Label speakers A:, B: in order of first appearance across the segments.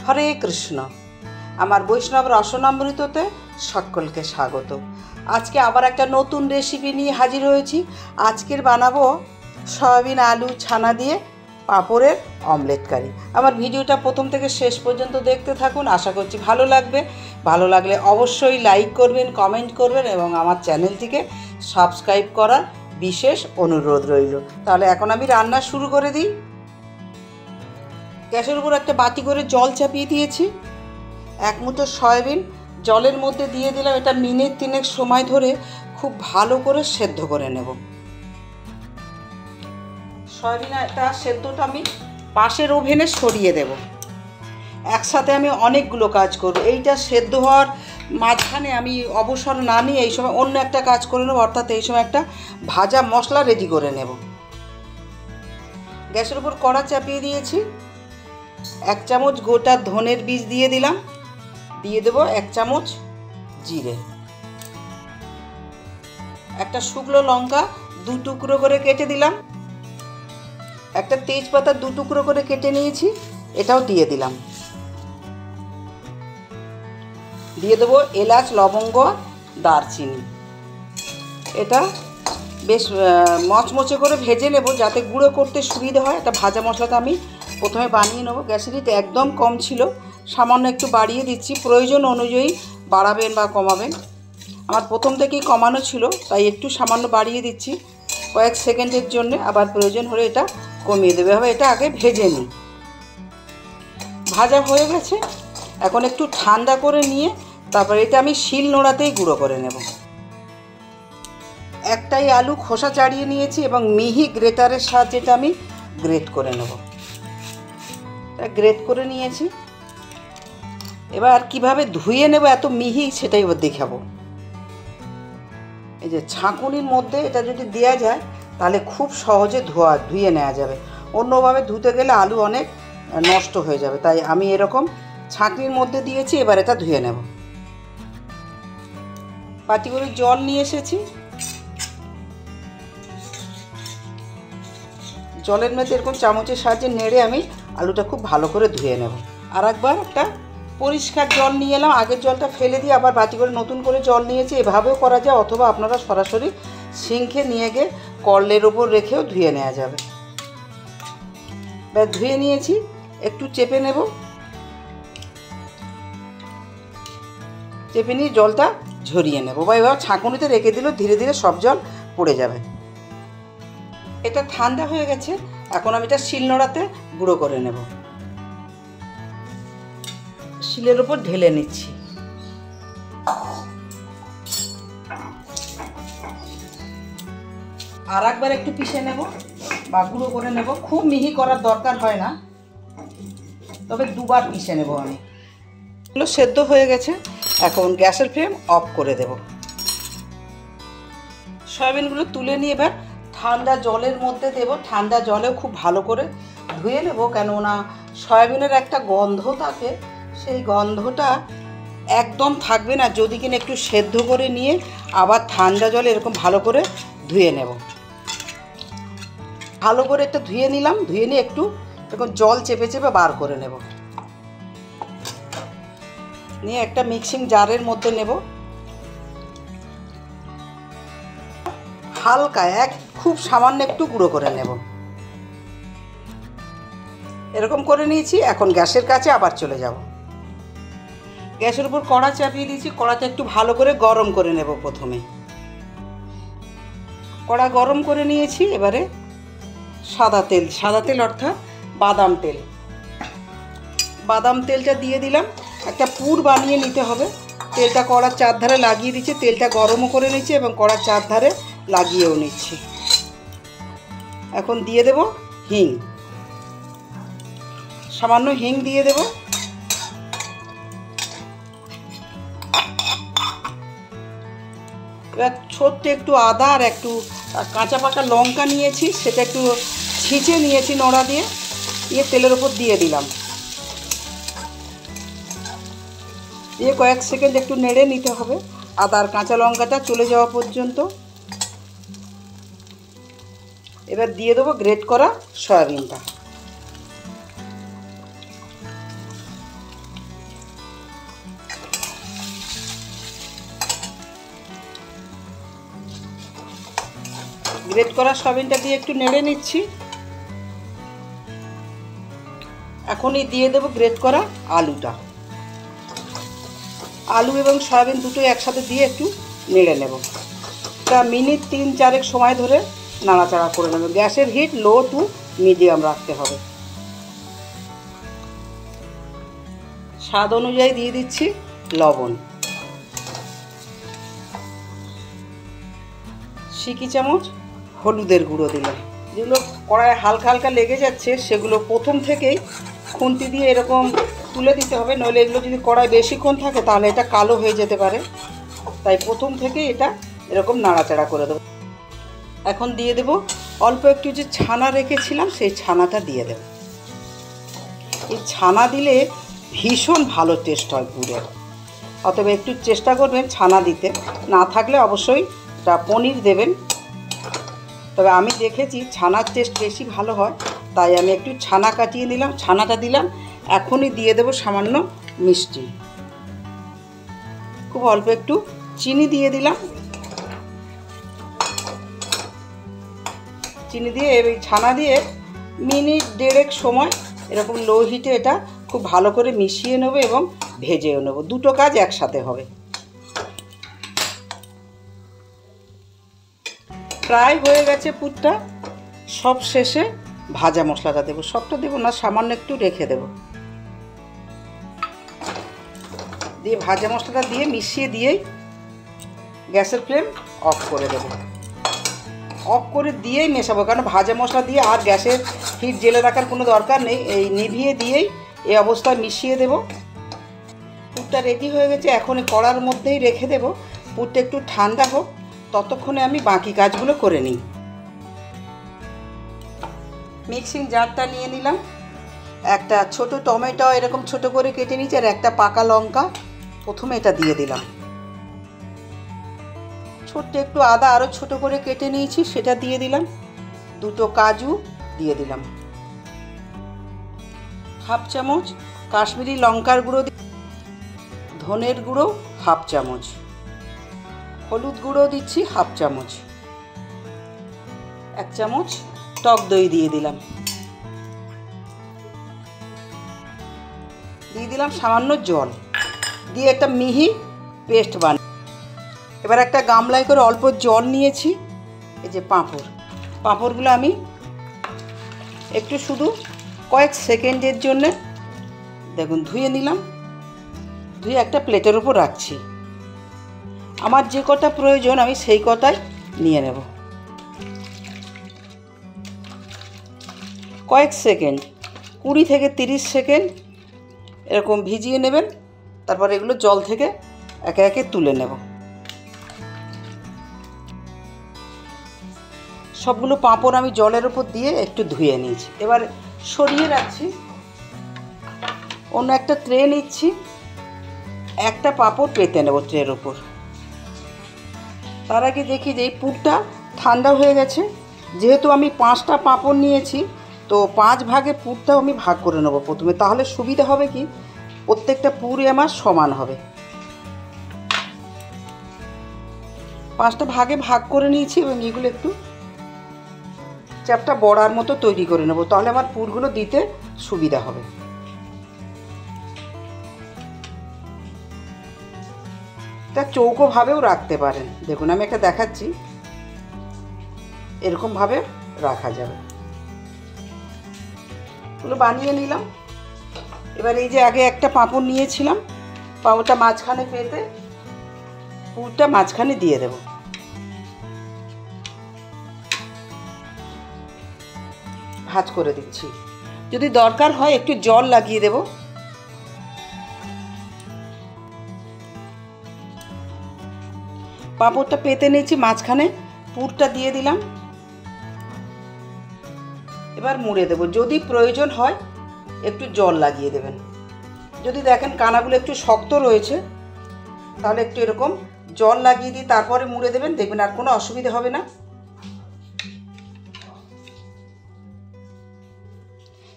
A: হরে কৃষ্ণ। আমার বৈষ্ণব রসনামৃততে সকলকে স্বাগত। আজকে আবার একটা নতুন রেসিপি নিয়ে হাজির হয়েছি। আজকের বানাবো সয়াবিন আলু ছানা দিয়ে পাঁপড়ের অমলেট কারি। আমার ভিডিওটা প্রথম থেকে শেষ পর্যন্ত দেখতে থাকুন, আশা করছি ভালো লাগবে। ভালো লাগলে অবশ্যই লাইক করবেন, কমেন্ট করবেন এবং আমার চ্যানেলটিকে সাবস্ক্রাইব করার বিশেষ অনুরোধ রইল। তাহলে এখন আমি রান্না শুরু করে দিই। গ্যাসের উপর একটা বাটি করে জল চাপিয়ে দিয়েছি। এক মুঠো সয়াবিন জলের মধ্যে দিয়ে দিলাম। এটা মিনিট 3 সময় ধরে খুব ভালো করে সেদ্ধ করে নেব। সয়াবিনটা সেদ্ধটা আমি পাশের ওভেনে সরিয়ে দেব। একসাথে আমি অনেকগুলো কাজ করব। এইটা সেদ্ধ হওয়ার মাঝখানে আমি অবসর না নিয়ে এই সময় অন্য একটা কাজ করে নেব, অর্থাৎ এই সময় একটা ভাজা মশলা রেডি করে নেব। গ্যাসের উপর কড়া চাপিয়ে দিয়েছি। 1 চামচ গোটা ধনের বীজ দিয়ে দিলাম। দিয়ে দেব 1 চামচ জিরে, একটা শুকনো লঙ্কা 2 টুকরো করে কেটে দিলাম, একটা তেজপাতা 2 টুকরো করে কেটে নিয়েছি, এটাও দিয়ে দিলাম। দিয়ে দেব এলাচ, লবঙ্গ, দারচিনি। এটা বেশ মচমচে করে ভেজে নেব যাতে গুঁড়ো করতে সুবিধা হয়। একটা ভাজা মশলাটা আমি প্রথমে বানিয়ে নেব। গ্যাসের হিট একদম কম ছিল, সামান্য একটু বাড়িয়ে দিচ্ছি। প্রয়োজন অনুযায়ী বাড়াবেন বা কমাবেন। আমার প্রথম থেকেই কমানো ছিল, তাই একটু সামান্য বাড়িয়ে দিচ্ছি কয়েক সেকেন্ডের জন্য। আবার প্রয়োজন হলে এটা কমিয়ে দেবে হবে। এটা আগে ভেজে নিই। ভাজা হয়ে গেছে, এখন একটু ঠান্ডা করে নিয়ে তারপর এটা আমি শিল নোড়াতেই গুঁড়ো করে নেব। একটাই আলু খোসা ছাড়িয়ে নিয়েছি এবং মিহি গ্রেটারের সাহায্যে এটা আমি গ্রেট করে নেব। গ্রেট করে নিয়েছি। এবার কিভাবে ধুয়ে নেব এত মিহি সেটাই এবার দেখাবো। এই যে ছাঁকুনির মধ্যে এটা যদি দেওয়া যায় তাহলে খুব সহজে ধুয়ে নেওয়া যাবে। অন্যভাবে ধুতে গেলে আলু অনেক নষ্ট হয়ে যাবে, তাই আমি এরকম ছাঁকনির মধ্যে দিয়েছি। এবার এটা ধুয়ে নেব। বাটি করে জল নিয়ে এসেছি। জলের মধ্যে এরকম চামচের সাহায্যে নেড়ে আমি আলুটা খুব ভালো করে ধুয়ে নেব। আর একবার একটা পরিষ্কার জল নিয়ে এলাম। আগের জলটা ফেলে দিয়ে আবার বাটি করে নতুন করে জল নিয়েছি। এভাবেও করা যায়, অথবা আপনারা সরাসরি সিঙ্কে নিয়ে গিয়ে কলের ওপর রেখেও ধুয়ে নেওয়া যাবে। ব্যাস ধুয়ে নিয়েছি। একটু চেপে নেব। চেপে নিয়ে জলটা ঝরিয়ে নেব, বা এবার ছাঁকুনিতে রেখে দিলেও ধীরে ধীরে সব জল পড়ে যাবে। এটা ঠান্ডা হয়ে গেছে, এখন আমি এটা শিলনোড়াতে গুঁড়ো করে নেব। শিলের উপর ঢেলে নিচ্ছি। আর একবার একটু পিষে নেব বা গুঁড়ো করে নেব। খুব মিহি করার দরকার হয় না, তবে 2 বার পিষে নেব আমি। এগুলো সেদ্ধ হয়ে গেছে, এখন গ্যাসের ফ্লেম অফ করে দেব। সয়াবিনগুলো তুলে নিয়ে এবার ঠান্ডা জলের মধ্যে দেব। ঠান্ডা জলেও খুব ভালো করে ধুয়ে নেব, কেননা সয়াবিনের একটা গন্ধ থাকে, সেই গন্ধটা একদম থাকবে না যদি কিনা একটু সেদ্ধ করে নিয়ে আবার ঠান্ডা জলে এরকম ভালো করে ধুয়ে নেব। ভালো করে একটা ধুয়ে নিলাম। ধুয়ে নিয়ে একটু এরকম জল চেপে চেপে বার করে নেব। নিয়ে একটা মিক্সিং জারের মধ্যে নেব। হালকা খুব সামান্য একটু গুঁড়ো করে নেব। এরকম করে নিয়েছি। এখন গ্যাসের কাছে আবার চলে যাব। গ্যাসের উপর কড়া চাপিয়ে দিয়েছি। কড়াটা একটু ভালো করে গরম করে নেব। প্রথমে কড়া গরম করে নিয়েছি। এবারে সাদা তেল অর্থাৎ বাদাম তেলটা দিয়ে দিলাম। একটা পুর বানিয়ে নিতে হবে। তেলটা কড়ার চারধারে লাগিয়ে দিচ্ছি। তেলটা গরমও করে নিচ্ছি এবং কড়ার চারধারে লাগিয়েও নিচ্ছি। এখন দিয়ে দেব হিং, সামান্য হিং দিয়ে দেব। এবার ছোট্ট একটু আদা আর একটু কাঁচা পাকা লঙ্কা নিয়েছি, সেটা একটু ছিঁচে নিয়েছি নোড়া দিয়ে তেলের ওপর দিয়ে দিলাম। দিয়ে কয়েক সেকেন্ড একটু নেড়ে নিতে হবে আদা আর কাঁচা লঙ্কাটা চলে যাওয়া পর্যন্ত। এবার দিয়ে দেবো গ্রেট করা সয়াবিনটা। গ্রেট করা সয়াবিনটা দিয়ে একটু নেড়ে নিচ্ছি। এখনই দিয়ে দেবো গ্রেট করা আলুটা। আলু এবং সয়াবিন দুটোই একসাথে দিয়ে একটু নেড়ে নেব। তা মিনিট 3-4 সময় ধরে নাড়াচাড়া করে নেব। গ্যাসের হিট লো টু মিডিয়াম রাখতে হবে। স্বাদ অনুযায়ী দিয়ে দিচ্ছি লবণ, সিকি চামচ হলুদের গুঁড়ো দিলাম। যেগুলো কড়াইয়ে হালকা হালকা লেগে যাচ্ছে সেগুলো প্রথম থেকেই খুন্তি দিয়ে এরকম তুলে দিতে হবে, নইলে এগুলো যদি কড়াই বেশিক্ষণ থাকে তাহলে এটা কালো হয়ে যেতে পারে। তাই প্রথম থেকেই এটা এরকম নাড়াচাড়া করে দেবো। এখন দিয়ে দেব অল্প একটু যে ছানা রেখেছিলাম সেই ছানাটা দিয়ে দেব। এই ছানা দিলে ভীষণ ভালো টেস্ট হয় গুড়ের, অতএব একটু চেষ্টা করবেন ছানা দিতে। না থাকলে অবশ্যই এটা পনির দেবেন, তবে আমি দেখেছি ছানার টেস্ট বেশি ভালো হয়, তাই আমি একটু ছানা কাটিয়ে নিলাম, ছানাটা দিলাম। এখনই দিয়ে দেব সামান্য মিষ্টি, খুব অল্প একটু চিনি দিয়ে দিলাম। চিনি দিয়ে এই ছানা দিয়ে মিনিট 1.5 সময় এরকম লো হিটে এটা খুব ভালো করে মিশিয়ে নেব এবং ভেজেও নেব। দুটো কাজ একসাথে হবে। প্রায় হয়ে গেছে পুরটা। সব শেষে ভাজা মশলাটা দেবো, সবটা দেবো না, সামান্য একটু রেখে দেব। দিয়ে ভাজা মশলাটা দিয়ে মিশিয়ে দিয়েই গ্যাসের ফ্লেম অফ করে দেবো। অফ করে দিয়েই মেশাবো, কারণ ভাজা মশলা দিয়ে আর গ্যাসের হিট জেলে রাখার কোনো দরকার নেই। এই নিভিয়ে দিয়েই এই অবস্থায় মিশিয়ে দেব। পুরটা রেডি হয়ে গেছে। এখন কড়ার মধ্যেই রেখে দেব। পুরটা একটু ঠান্ডা হোক, ততক্ষণে আমি বাকি কাজগুলো করে নিই। মিক্সিং জারটা নিয়ে নিলাম। একটা ছোট টমেটো এরকম ছোট করে কেটে নিয়েছি, আর একটা পাকা লঙ্কা প্রথমে এটা দিয়ে দিলাম। ছোট্ট একটু আদা আরও ছোট করে কেটে নিয়েছি, সেটা দিয়ে দিলাম। দুটো কাজু দিয়ে দিলাম। হাফ চামচ কাশ্মীরি লঙ্কার গুঁড়ো, ধনের গুঁড়ো হাফ চামচ, হলুদ গুঁড়ো দিচ্ছি হাফ চামচ, 1 চামচ টক দই দিয়ে দিলাম। দিয়ে দিলাম সামান্য জল, দিয়ে একটা মিহি পেস্ট বানিয়ে। এবার একটা গামলায় করে অল্প জল নিয়েছি। এই যে পাঁপড়গুলো আমি একটু শুধু কয়েক সেকেন্ডের জন্যে দেখুন ধুয়ে নিলাম। ধুয়ে একটা প্লেটের উপর রাখছি। আমার যে কটা প্রয়োজন আমি সেই কটাই নিয়ে নেব। কয়েক সেকেন্ড, 20 থেকে 30 সেকেন্ড এরকম ভিজিয়ে নেবেন। তারপর এগুলো জল থেকে একে একে তুলে নেব। সবগুলো পাঁপড় আমি জলের উপর দিয়ে একটু ধুয়ে নিয়েছি। এবার সরিয়ে রাখছি। অন্য একটা ট্রে নিচ্ছি। একটা পাঁপড় পেতে নেব ট্রের উপর। তার আগে দেখি যে এই পুরটা ঠান্ডা হয়ে গেছে। যেহেতু আমি 5টা পাঁপড় নিয়েছি, তো 5 ভাগে পুরটাও আমি ভাগ করে নেব প্রথমে। তাহলে সুবিধা হবে কি, প্রত্যেকটা পুরই আমার সমান হবে। 5টা ভাগে ভাগ করে নিয়েছি এবং এগুলো একটু চ্যাপটা বড়ার মতো তৈরি করে নেব, তাহলে আমার পুরগুলো দিতে সুবিধা হবে। এটা চৌকোভাবেও রাখতে পারেন। দেখুন আমি একটা দেখাচ্ছি, এরকমভাবে রাখা যাবে। এগুলো বানিয়ে নিলাম। এবার এই যে আগে একটা পাঁপড় নিয়েছিলাম, পাঁপড়টা মাঝখানে পেতে পুরটা মাঝখানে দিয়ে দেব। ভাঁজ করে দিচ্ছি। যদি দরকার হয় একটু জল লাগিয়ে দেব। পাঁপড়টা পেতে নিয়েছি, মাঝখানে পুরটা দিয়ে দিলাম। এবার মুড়ে দেব। যদি প্রয়োজন হয় একটু জল লাগিয়ে দেবেন। যদি দেখেন কানাগুলো একটু শক্ত রয়েছে, তাহলে একটু এরকম জল লাগিয়ে দিয়ে তারপরে মুড়ে দেবেন, দেখবেন আর কোনো অসুবিধা হবে না।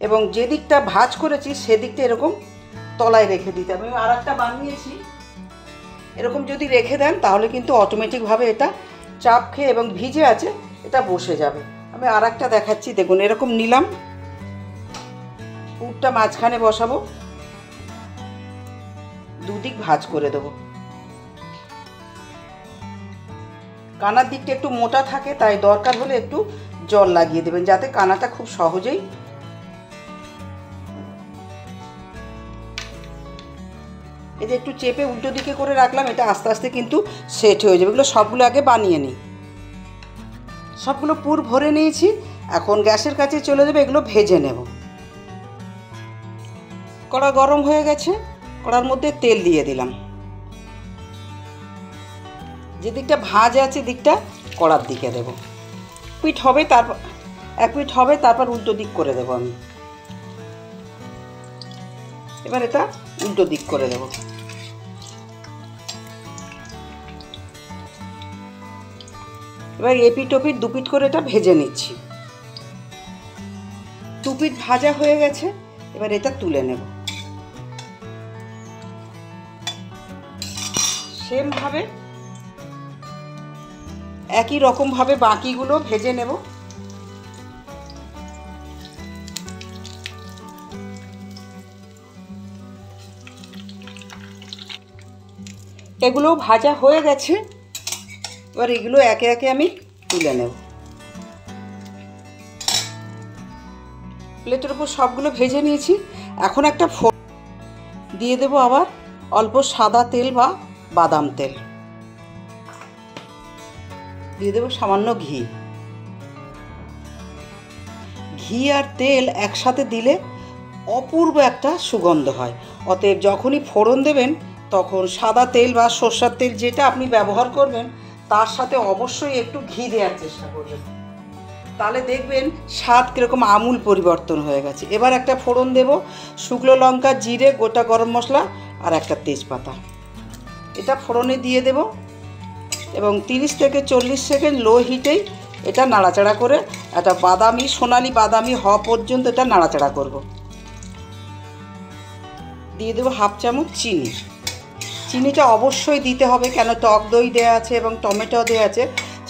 A: এবং যে দিকটা ভাঁজ করেছি সেদিকটা এরকম তলায় রেখে দিতে হবে। আমি আর একটা বানিয়েছি, এরকম যদি রেখে দেন তাহলে কিন্তু অটোমেটিকভাবে এটা চাপ খেয়ে এবং ভিজে আছে এটা বসে যাবে। আমি আর একটা দেখাচ্ছি, দেখুন এরকম নিলাম, পুরটা মাঝখানে বসাবো, দুদিক ভাঁজ করে দেবো। কানার দিকটা একটু মোটা থাকে, তাই দরকার হলে একটু জল লাগিয়ে দেবেন যাতে কানাটা খুব সহজেই এই যে একটু চেপে উল্টো দিকে করে রাখলাম, এটা আস্তে আস্তে কিন্তু সেট হয়ে যাবে। এগুলো সবগুলো আগে বানিয়ে নিই। সবগুলো পুর ভরে নিয়েছি, এখন গ্যাসের কাছে চলে যাবে, এগুলো ভেজে নেব। কড়া গরম হয়ে গেছে, কড়ার মধ্যে তেল দিয়ে দিলাম। যে দিকটা ভাজা আছে দিকটা কড়ার দিকে দেব। পিঠ হবে, তারপর এক পিঠ হবে, তারপর উল্টো দিক করে দেব আমি। এবার এটা উল্টো দিক করে দেব। এবার এপিঠ ওপিঠ দুপিঠ করে এটা ভেজে নিচ্ছি। দুপিঠ ভাজা হয়ে গেছে, এবার এটা তুলে নেব। সেম ভাবে একই রকম ভাবে বাকিগুলো ভেজে নেব। এগুলো ভাজা হয়ে গেছে, এবার এগুলো একে একে আমি তুলে নেব। প্লেটের উপর সবগুলো ভেজে নিয়েছি। এখন একটা দিয়ে দেব আবার অল্প সাদা তেল বা বাদাম তেল, দিয়ে দেব সামান্য ঘি। ঘি আর তেল একসাথে দিলে অপূর্ব একটা সুগন্ধ হয়। অতএব যখনই ফোড়ন দেবেন তখন সাদা তেল বা সরষের তেল যেটা আপনি ব্যবহার করবেন তার সাথে অবশ্যই একটু ঘি দেওয়ার চেষ্টা করবেন, তাহলে দেখবেন স্বাদ কীরকম আমূল পরিবর্তন হয়ে গেছে। এবার একটা ফোড়ন দেব, শুকনো লঙ্কা, জিরে, গোটা গরম মশলা আর একটা তেজপাতা। এটা ফোড়নে দিয়ে দেব এবং 30 থেকে 40 সেকেন্ড লো হিটেই এটা নাড়াচাড়া করে একটা বাদামি, সোনালি বাদামি হওয়া পর্যন্ত এটা নাড়াচাড়া করব। দিয়ে দেবো হাফ চামচ চিনি। চিনিটা অবশ্যই দিতে হবে, কেন টক দই দেওয়া আছে এবং টমেটো দেওয়া আছে।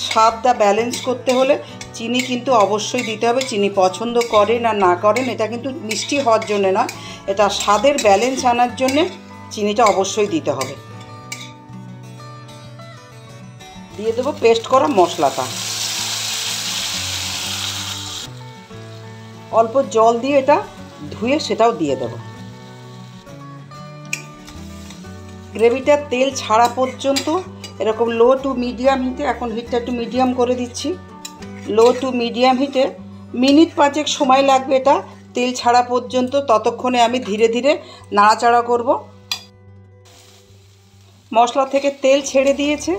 A: স্বাদটা ব্যালেন্স করতে হলে চিনি কিন্তু অবশ্যই দিতে হবে। চিনি পছন্দ করেন আর না করেন, এটা কিন্তু মিষ্টি হওয়ার জন্য না, এটা স্বাদের ব্যালেন্স আনার জন্যে চিনিটা অবশ্যই দিতে হবে। দিয়ে দেবো পেস্ট করা মশলাটা। অল্প জল দিয়ে এটা ধুয়ে সেটাও দিয়ে দেব। গ্রেভিটার তেল ছাড়া পর্যন্ত এরকম লো টু মিডিয়াম হিটে, এখন হিটটা একটু মিডিয়াম করে দিচ্ছি, লো টু মিডিয়াম হিটে মিনিট 5 সময় লাগবে এটা তেল ছাড়া পর্যন্ত। ততক্ষণে আমি ধীরে ধীরে নাড়াচাড়া করব। মশলা থেকে তেল ছেড়ে দিয়েছে,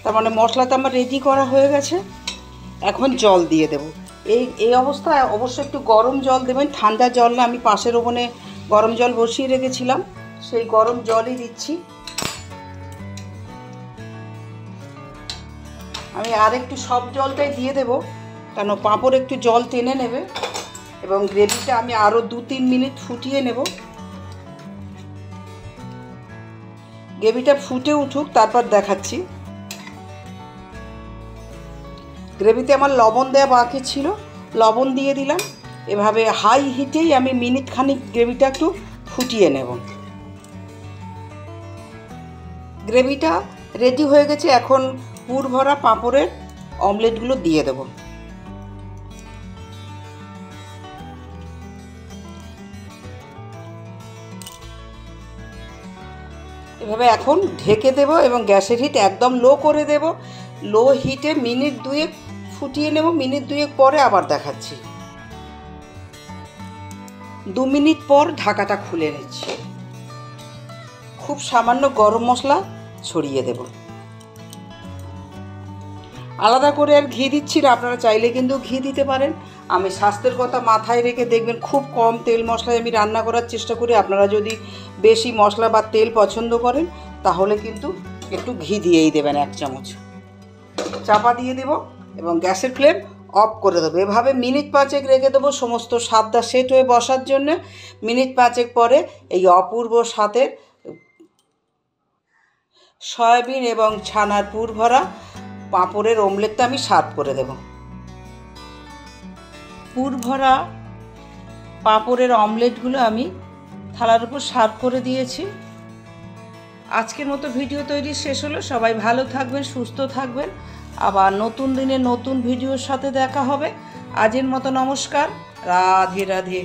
A: তার মানে মশলাটা আমার রেডি করা হয়ে গেছে। এখন জল দিয়ে দেব। এই অবস্থায় অবশ্যই একটু গরম জল দেবেন, ঠান্ডা জল না। আমি পাশের ওভেনে গরম জল বসিয়ে রেখেছিলাম, সেই গরম জলই দিচ্ছি। আমি আর একটু সব জলটাই দিয়ে দেব, কেন পাঁপড় একটু জল টেনে নেবে। এবং গ্রেভিটা আমি আরও 2-3 মিনিট ফুটিয়ে নেব। গ্রেভিটা ফুটে উঠুক, তারপর দেখাচ্ছি। গ্রেভিতে আমার লবণ দেওয়া বাকি ছিল, লবণ দিয়ে দিলাম। এভাবে হাই হিটেই আমি মিনিট খানিক গ্রেভিটা একটু ফুটিয়ে নেব। গ্রেভিটা রেডি হয়ে গেছে। এখন পুর ভরা পাঁপড়ের অমলেটগুলো দিয়ে দেব। এভাবে এখন ঢেকে দেব এবং গ্যাসের হিট একদম লো করে দেব। লো হিটে মিনিট 2 ফুটিয়ে নেব। মিনিট 2 পরে আবার দেখাচ্ছি। 2 মিনিট পর ঢাকাটা খুলে নিচ্ছি। খুব সামান্য গরম মশলা ছড়িয়ে দেব। আলাদা করে আর ঘি দিচ্ছি না, আপনারা চাইলে কিন্তু ঘি দিতে পারেন। আমি স্বাস্থ্যের কথা মাথায় রেখে দেখবেন খুব কম তেল মশলায় আমি রান্না করার চেষ্টা করি। আপনারা যদি বেশি মশলা বা তেল পছন্দ করেন তাহলে কিন্তু একটু ঘি দিয়েই দেবেন 1 চামচ। চাপা দিয়ে দেব এবং গ্যাসের ফ্লেম অফ করে দেবো। এভাবে মিনিট 5 রেখে দেবো সমস্ত স্বাদটা সেট হয়ে বসার জন্য। মিনিট 5 পরে এই অপূর্ব স্বাদের সয়াবিন এবং ছানার পুর ভরা পাঁপড়ের অমলেটটা আমি সার্ভ করে দেব। পুর ভরা পাঁপড়ের অমলেটগুলো আমি থালার উপর সার্ভ করে দিয়েছি। আজকের মতো ভিডিও তৈরি শেষ হলো। সবাই ভালো থাকবেন, সুস্থ থাকবেন। আবার নতুন দিনে নতুন ভিডিওর সাথে দেখা হবে। আজের মতো নমস্কার। রাধে রাধে।